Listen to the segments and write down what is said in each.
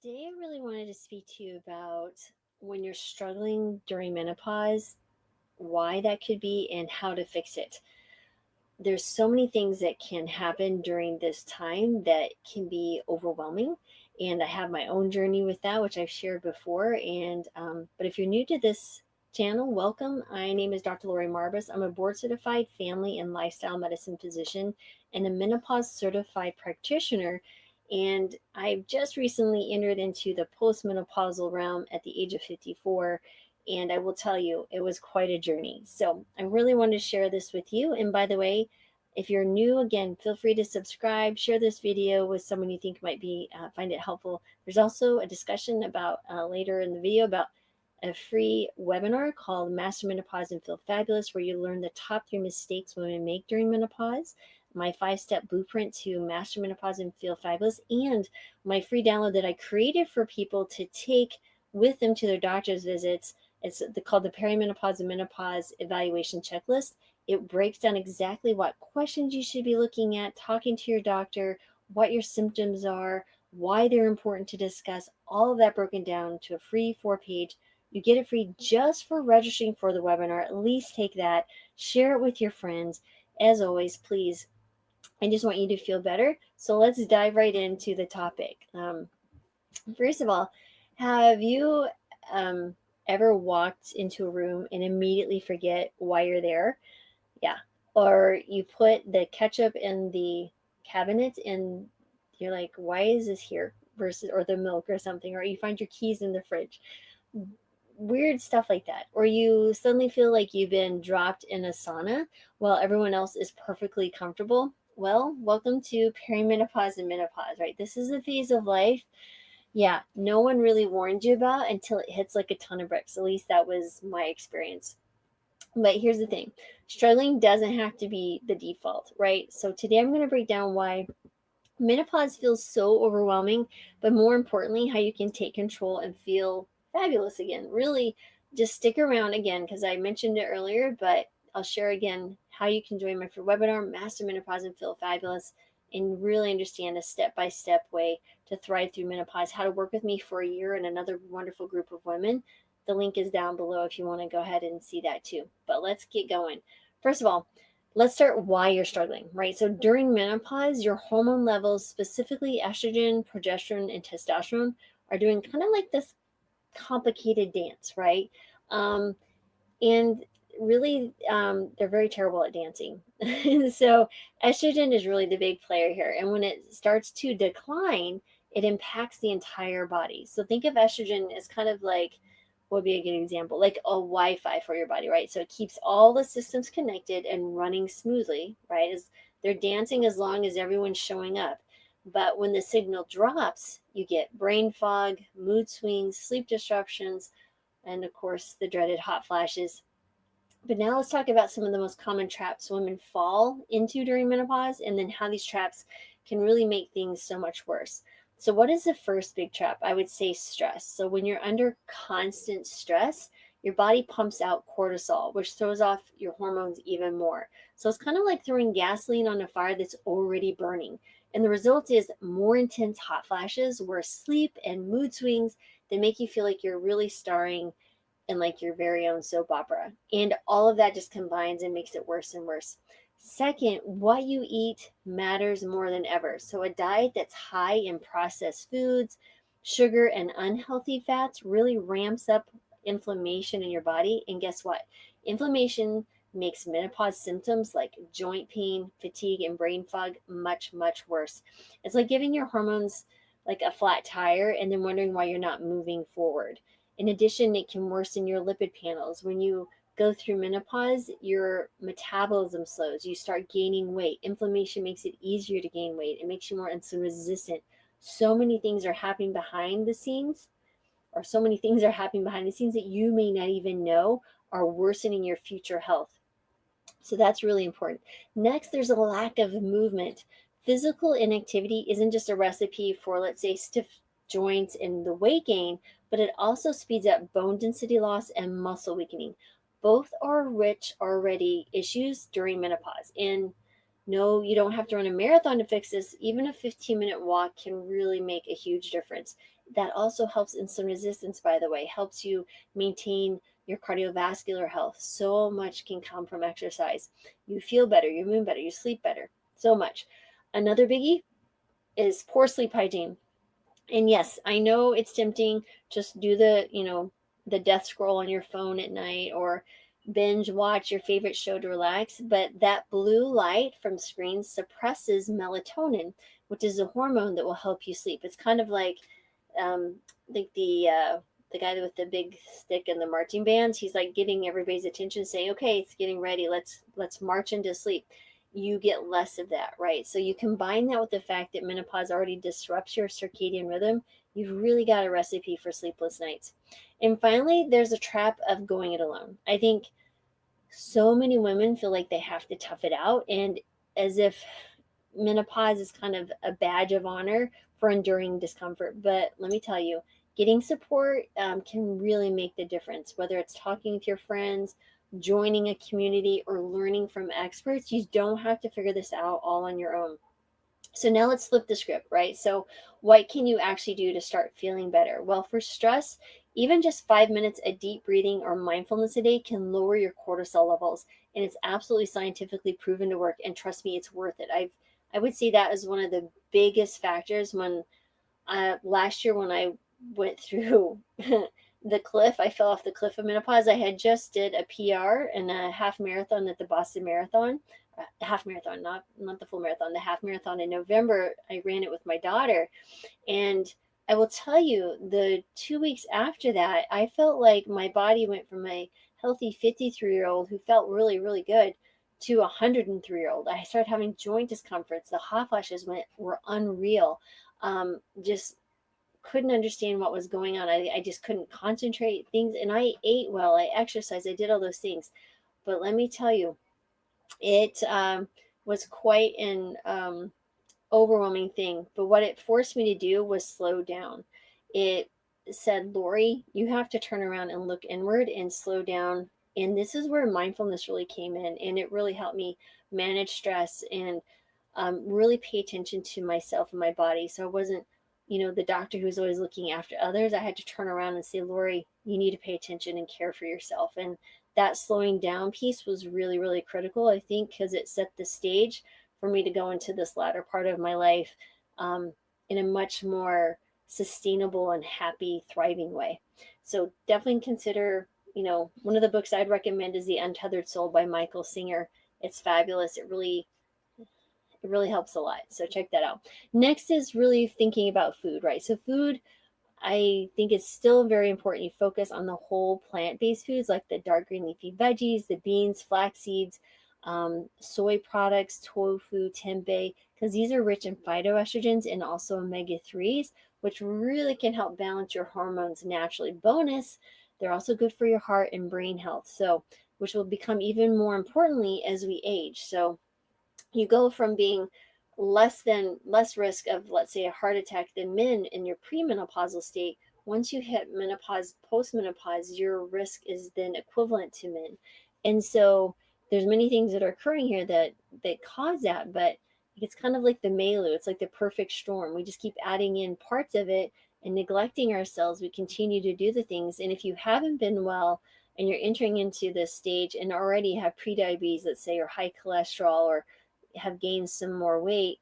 Today, I really wanted to speak to you about when you're struggling during menopause, why that could be, and how to fix it. There's so many things that can happen during this time that can be overwhelming. And I have my own journey with that, which I've shared before. But if you're new to this channel, welcome. My name is Dr. Lori Marbus. I'm a board certified family and lifestyle medicine physician and a menopause certified practitioner. And I've just recently entered into the postmenopausal realm at the age of 54. And I will tell you, it was quite a journey. So I really wanted to share this with you. And by the way, if you're new, again, feel free to subscribe, share this video with someone you think might be find it helpful. There's also a discussion about later in the video about a free webinar called Master Menopause and Feel Fabulous, where you learn the top 3 mistakes women make during menopause, my 5-step blueprint to Master Menopause and Feel Fabulous, and my free download that I created for people to take with them to their doctor's visits. It's called the Perimenopause and Menopause Evaluation Checklist. It breaks down exactly what questions you should be looking at, talking to your doctor, what your symptoms are, why they're important to discuss, all of that broken down to a free 4-page. You get it free just for registering for the webinar. At least take that, share it with your friends. As always, please, I just want you to feel better. So let's dive right into the topic. First of all, have you um, ever walked into a room and immediately forget why you're there? Yeah. Or you put the ketchup in the cabinet and you're like, why is this here? Versus, or the milk or something, or you find your keys in the fridge. Weird stuff like that. Or you suddenly feel like you've been dropped in a sauna while everyone else is perfectly comfortable. Well, welcome to perimenopause and menopause, right? This is a phase of life, yeah, no one really warned you about until it hits like a ton of bricks. At least that was my experience. But here's the thing, struggling doesn't have to be the default, right? So today I'm going to break down why menopause feels so overwhelming, but more importantly, how you can take control and feel fabulous again. Really, just stick around again because I mentioned it earlier, but I'll share again how you can join my free webinar, Master Menopause and Feel Fabulous, and really understand a step by step way to thrive through menopause, how to work with me for a year and another wonderful group of women. The link is down below if you want to go ahead and see that too. But let's get going. First of all, let's start why you're struggling, right? So during menopause, your hormone levels, specifically estrogen, progesterone, and testosterone, are doing kind of like this complicated dance, right? Um, and really, they're very terrible at dancing. So estrogen is really the big player here. And when it starts to decline, it impacts the entire body. So think of estrogen as kind of like, what would be a good example, like a Wi-Fi for your body, right? So it keeps all the systems connected and running smoothly, right? As they're dancing as long as everyone's showing up. But when the signal drops, you get brain fog, mood swings, sleep disruptions, and of course the dreaded hot flashes. But now let's talk about some of the most common traps women fall into during menopause and then how these traps can really make things so much worse. So, what is the first big trap? I would say stress. So, when you're under constant stress, your body pumps out cortisol, which throws off your hormones even more. So, it's kind of like throwing gasoline on a fire that's already burning. And the result is more intense hot flashes, worse sleep, and mood swings that make you feel like you're really starring and like your very own soap opera. And all of that just combines and makes it worse and worse. Second, what you eat matters more than ever. So, a diet that's high in processed foods, sugar, and unhealthy fats really ramps up inflammation in your body. And guess what? Inflammation makes menopause symptoms like joint pain, fatigue, and brain fog much, much worse. It's like giving your hormones like a flat tire and then wondering why you're not moving forward. In addition, it can worsen your lipid panels. When you go through menopause, your metabolism slows. You start gaining weight. Inflammation makes it easier to gain weight. It makes you more insulin resistant. So many things are happening behind the scenes, or so many things are happening behind the scenes that you may not even know are worsening your future health. So that's really important. Next, there's a lack of movement. Physical inactivity isn't just a recipe for, let's say, stiff joints and the weight gain, but it also speeds up bone density loss and muscle weakening. Both are rich already issues during menopause. And No, you don't have to run a marathon to fix this. Even a 15-minute walk can really make a huge difference. That also helps insulin resistance, by the way, helps you maintain your cardiovascular health. So much can come from exercise. You feel better, you move better, you sleep better. So much. Another biggie is poor sleep hygiene. And yes, I know it's tempting. Just do the death scroll on your phone at night, or binge watch your favorite show to relax. But that blue light from screens suppresses melatonin, which is a hormone that will help you sleep. It's kind of like, like the guy with the big stick and the marching bands. He's like getting everybody's attention, saying, "Okay, it's getting ready. Let's march into sleep." You get less of that, right? So you combine that with the fact that menopause already disrupts your circadian rhythm, you've really got a recipe for sleepless nights. And finally, there's a trap of going it alone. I think so many women feel like they have to tough it out, and as if menopause is kind of a badge of honor for enduring discomfort. But let me tell you, getting support can really make the difference, whether it's talking with your friends, joining a community, or learning from experts. You don't have to figure this out all on your own. So now let's flip the script, right? So, what can you actually do to start feeling better? Well, for stress, even just 5 minutes of deep breathing or mindfulness a day can lower your cortisol levels, and it's absolutely scientifically proven to work. And trust me, it's worth it. I would see that as one of the biggest factors when last year when I went through the cliff, I fell off the cliff of menopause. I had just did a PR and a half marathon at the Boston Marathon, half marathon, not the full marathon, the half marathon in November. I ran it with my daughter, and I will tell you, the 2 weeks after that, I felt like my body went from a healthy 53-year-old who felt really, really good to a 103-year-old. I started having joint discomforts. The hot flashes were unreal. Just couldn't understand what was going on. I just couldn't concentrate things. And I ate well, I exercised, I did all those things. But let me tell you, it was quite an overwhelming thing. But what it forced me to do was slow down. It said, Lori, you have to turn around and look inward and slow down. And this is where mindfulness really came in. And it really helped me manage stress and really pay attention to myself and my body. So I wasn't, the doctor who was always looking after others. I had to turn around and say, Lori, you need to pay attention and care for yourself. And that slowing down piece was really, really critical, I think, because it set the stage for me to go into this latter part of my life um, in a much more sustainable and happy, thriving way. So definitely consider, one of the books I'd recommend is The Untethered Soul by Michael Singer. It's fabulous. It really helps a lot. So check that out. Next is really thinking about food, right? So food, I think it's still very important you focus on the whole plant-based foods like the dark green leafy veggies, the beans, flax seeds, soy products, tofu, tempeh, because these are rich in phytoestrogens and also omega-3s, which really can help balance your hormones naturally. Bonus, they're also good for your heart and brain health. So, which will become even more importantly as we age. So you go from being less risk of, let's say, a heart attack than men in your premenopausal state. Once you hit menopause, postmenopause, your risk is then equivalent to men. And so there's many things that are occurring here that cause that, but it's kind of like the Melu. It's like the perfect storm. We just keep adding in parts of it and neglecting ourselves. We continue to do the things. And if you haven't been well and you're entering into this stage and already have prediabetes, let's say, or high cholesterol, or have gained some more weight,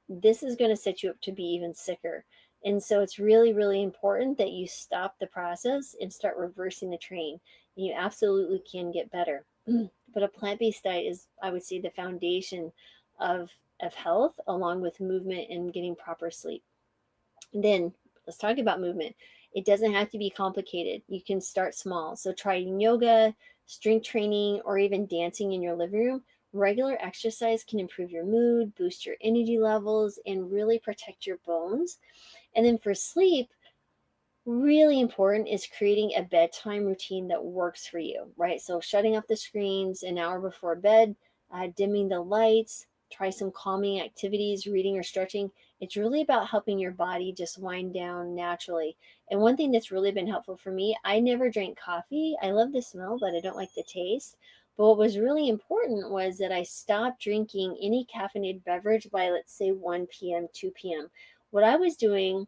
this is going to set you up to be even sicker. And so it's really, really important that you stop the process and start reversing the train. And you absolutely can get better. But a plant-based diet is, I would say, the foundation of health, along with movement and getting proper sleep. And then let's talk about movement. It doesn't have to be complicated. You can start small. So trying yoga, strength training, or even dancing in your living room. Regular exercise can improve your mood, boost your energy levels, and really protect your bones. And then for sleep, really important is creating a bedtime routine that works for you, right? So shutting off the screens an hour before bed, dimming the lights, try some calming activities, reading or stretching. It's really about helping your body just wind down naturally. And one thing that's really been helpful for me, I never drank coffee. I love the smell, but I don't like the taste. But what was really important was that I stopped drinking any caffeinated beverage by, let's say, 1 p.m., 2 p.m. What I was doing,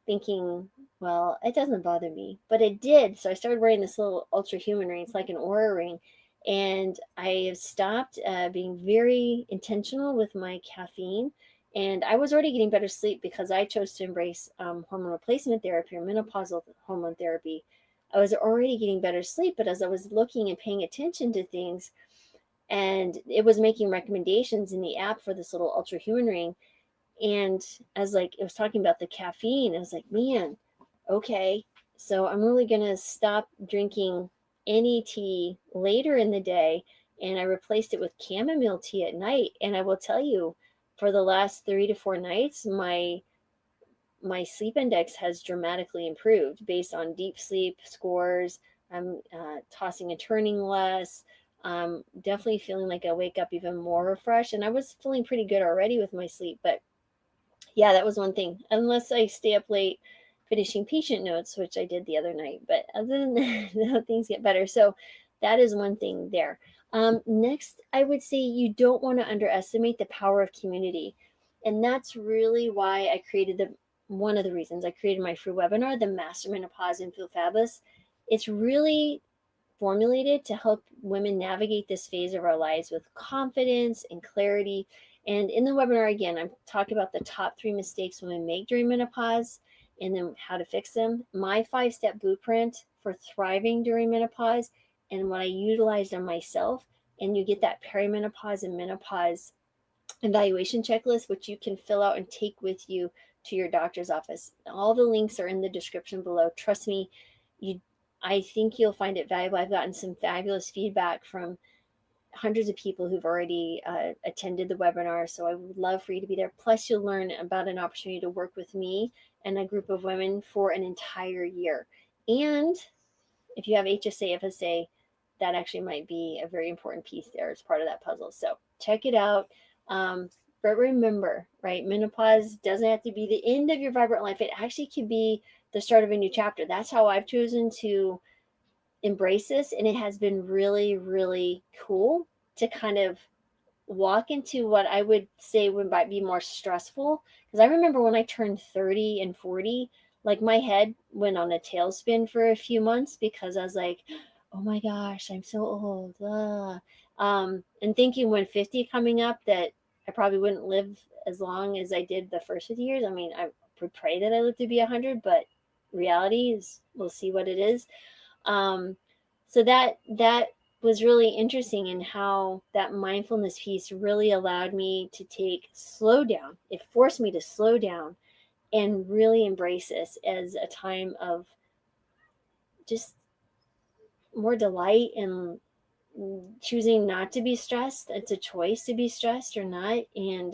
thinking, well, it doesn't bother me, but it did. So I started wearing this little ultra human ring. It's like an aura ring. And I have stopped being very intentional with my caffeine. And I was already getting better sleep because I chose to embrace hormone replacement therapy or menopausal hormone therapy. I was already getting better sleep, but as I was looking and paying attention to things, and it was making recommendations in the app for this little ultra human ring, and as like it was talking about the caffeine, I was like, man, okay, so I'm really gonna stop drinking any tea later in the day, and I replaced it with chamomile tea at night. And I will tell you, for the last 3 to 4 nights, my sleep index has dramatically improved based on deep sleep scores. I'm tossing and turning less. Definitely feeling like I wake up even more refreshed. And I was feeling pretty good already with my sleep, but yeah, that was one thing. Unless I stay up late finishing patient notes, which I did the other night. But other than that, things get better. So that is one thing there. Next, I would say you don't want to underestimate the power of community. And that's really why I created one of the reasons I created my free webinar, the Master Menopause and Feel Fabulous. It's really formulated to help women navigate this phase of our lives with confidence and clarity. And in the webinar, again, I'm talking about the top 3 mistakes women make during menopause and then how to fix them, my 5-step blueprint for thriving during menopause, and what I utilized on myself. And you get that perimenopause and menopause evaluation checklist, which you can fill out and take with you to your doctor's office. All the links are in the description below. Trust me, you I think you'll find it valuable. I've gotten some fabulous feedback from hundreds of people who've already attended the webinar. So I would love for you to be there. Plus, you'll learn about an opportunity to work with me and a group of women for an entire year. And if you have HSA, FSA, that actually might be a very important piece there as part of that puzzle. So check it out. Um, but remember, right, menopause doesn't have to be the end of your vibrant life. It actually could be the start of a new chapter. That's how I've chosen to embrace this. And it has been really, really cool to kind of walk into what I would say would might be more stressful. Because I remember when I turned 30 and 40, like my head went on a tailspin for a few months because I was like, oh my gosh, I'm so old. And thinking when 50 coming up that I probably wouldn't live as long as I did the first 50 years. I mean, I would pray that I live to be 100, but reality is we'll see what it is. Um, so that was really interesting in how that mindfulness piece really allowed me to slow down. It forced me to slow down and really embrace this as a time of just more delight and choosing not to be stressed. It's a choice to be stressed or not. And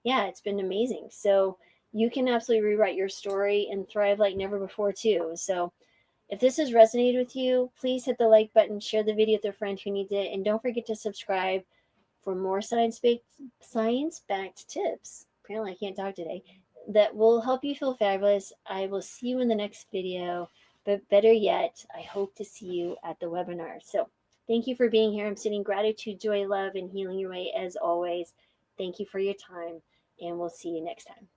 yeah, it's been amazing. So you can absolutely rewrite your story and thrive like never before, too. So if this has resonated with you, please hit the like button, share the video with a friend who needs it, and don't forget to subscribe for more science-backed tips. Apparently, I can't talk today. That will help you feel fabulous. I will see you in the next video, but better yet, I hope to see you at the webinar. So thank you for being here. I'm sending gratitude, joy, love, and healing your way as always. Thank you for your time, and we'll see you next time.